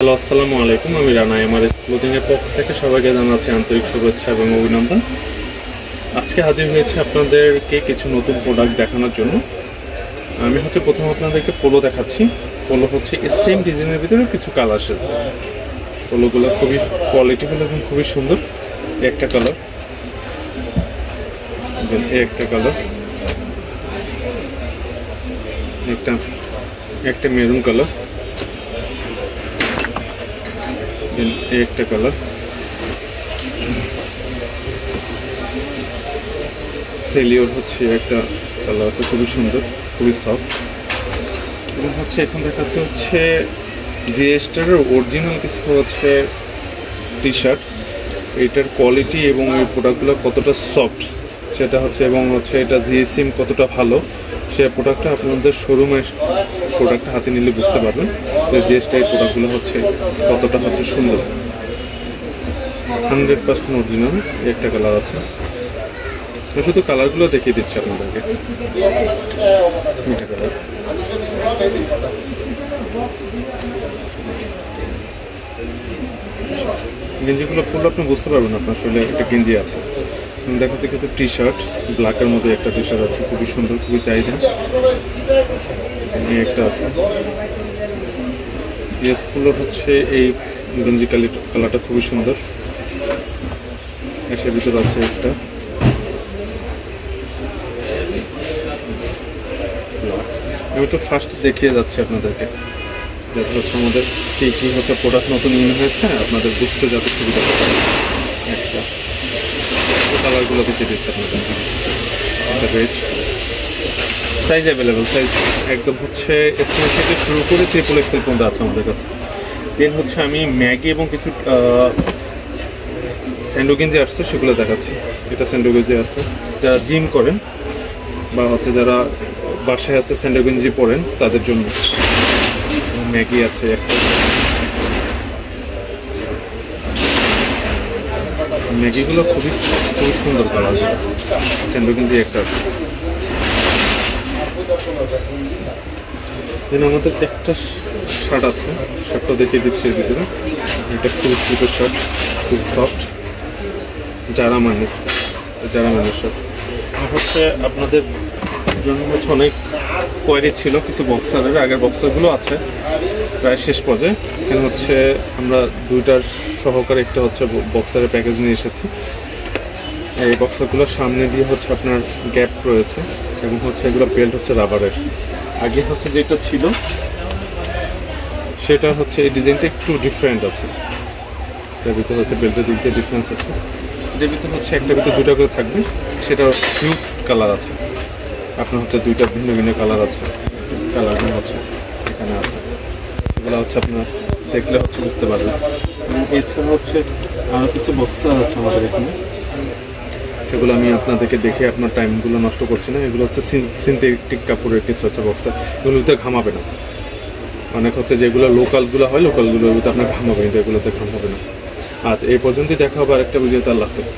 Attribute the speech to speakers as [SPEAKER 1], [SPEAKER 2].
[SPEAKER 1] Hello, আসসালামু আলাইকুম। আমি রানা এমআরএস ক্লোথিংয়ের পক্ষ থেকে সবাইকে জানাচ্ছি আন্তরিক শুভেচ্ছা এবং অভিনন্দন। আজকে হাজির হয়েছে আপনাদেরকে কিছু নতুন প্রোডাক্ট দেখানোর জন্য। আমি প্রথম আপনাদেরকে পোলো দেখাচ্ছি। পোলো এই সেম ডিজাইনের ভিতরে কিছু কালার এসেছে। পোলোগুলো খুবই কোয়ালিটিফুল এবং খুবই সুন্দর। একটা কালার, একটা কালার, একটা মেরুন কালার, একটা কালার, সেলিওর একটা কালার আছে, খুবই সুন্দর, খুবই সফট। এবং এখন দেখাচ্ছে জিএসটার অরিজিনাল কিছু টি শার্ট। এইটার কোয়ালিটি এবং এই প্রোডাক্টগুলো কতটা সফট সেটা এবং এটা জিএসএম কতটা ভালো সে প্রোডাক্টটা আপনাদের শোরুমে প্রোডাক্টটা হাতে নিলে বুঝতে পারবেন যে জিএসটা এই প্রোডাক্টগুলো কতটা সুন্দর। 100% অরিজিনাল। একটা কালার আছে, শুধু কালারগুলো দেখিয়ে দিচ্ছি আপনাদেরকে। গেঞ্জিগুলো পরলে আপনি বুঝতে পারবেন আপনার শরীরে একটা গেঞ্জি আছে। দেখাচ্ছে কিছু টি শার্ট, ব্ল্যাকের মধ্যে একটা টি শার্ট আছে, খুবই সুন্দর, খুবই চাহিদা। একটা আছে ইয়েসগুলোর এই গেঞ্জি কালারটা খুবই সুন্দর। এসের ভিতরে আছে একটা আমি একটু ফার্স্ট দেখিয়ে যাচ্ছি আপনাদেরকে, যাতে আমাদের কী কী প্রোডাক্ট নতুন ইউজ হয়েছে আপনাদের বুঝতে যাতে সুবিধা হবে। একটা কালারগুলো দেখিয়ে দিচ্ছি আপনাদের। রেড সাইজ অ্যাভেলেবেল, সাইজ একদম স্মল থেকে শুরু করে XXL পর্যন্ত আছে আমাদের কাছে। দেন আমি ম্যাগি এবং কিছু স্যান্ডো গেঞ্জি আসছে সেগুলো দেখাচ্ছি। এটা স্যান্ডো গেঞ্জি আছে যারা জিম করেন বা যারা বাসায় স্যান্ডো গেঞ্জি পরেন তাদের জন্য। ম্যাগি আছে একটা, ম্যাগিগুলো খুবই খুবই সুন্দর কালার। স্যান্ডো গেঞ্জি একটা আছে। দেন আমাদের একটা শার্ট আছে, শার্টটা দেখিয়ে দিচ্ছি এর ভিতরে। এটা খুব সুন্দর শার্ট, খুব সফট, যারা মানের শার্ট। আপনাদের জন্য অনেক কোয়ারি ছিল কিছু বক্সারের, আগের বক্সারগুলো আছে প্রায় শেষ পর্যায়ে। এখানে আমরা দুইটার সহকারে একটা বক্সারের প্যাকেজ নিয়ে এসেছি। এই বক্সারগুলোর সামনে দিয়ে আপনার গ্যাপ রয়েছে এবং এগুলো বেল্ট রাবারের। আগে যেটা ছিল সেটা এই ডিজাইনটা একটু ডিফারেন্ট আছে। এটার ভিতরে বেল্টের দিক দিয়ে ডিফারেন্স আছে। এটার ভিতরে একটা ভিতরে দুটা করে থাকবে, সেটা হিউজ কালার আছে। আপনার দুইটা ভিন্ন ভিন্ন কালার আছে। কালারগুলো এখানে আছে, এগুলো আপনার দেখলে বুঝতে পারবেন। এবং এছাড়া আরও কিছু বক্সার আছে আমাদের এখানে, সেগুলো আমি আপনাদেরকে দেখে আপনার টাইমগুলো নষ্ট করছি না। এগুলো সিনথেটিক কাপড়ের কিছু বক্সার, এগুলোতে ঘামাবে না। অনেক যেগুলো লোকালগুলো হয়, লোকালগুলোতে আপনার ঘামাবে, কিন্তু এগুলোতে ঘামাবে না। আজ এই পর্যন্তই, দেখা হবে আরেকটা ভিডিওতে। আল্লাহ হাফেজ।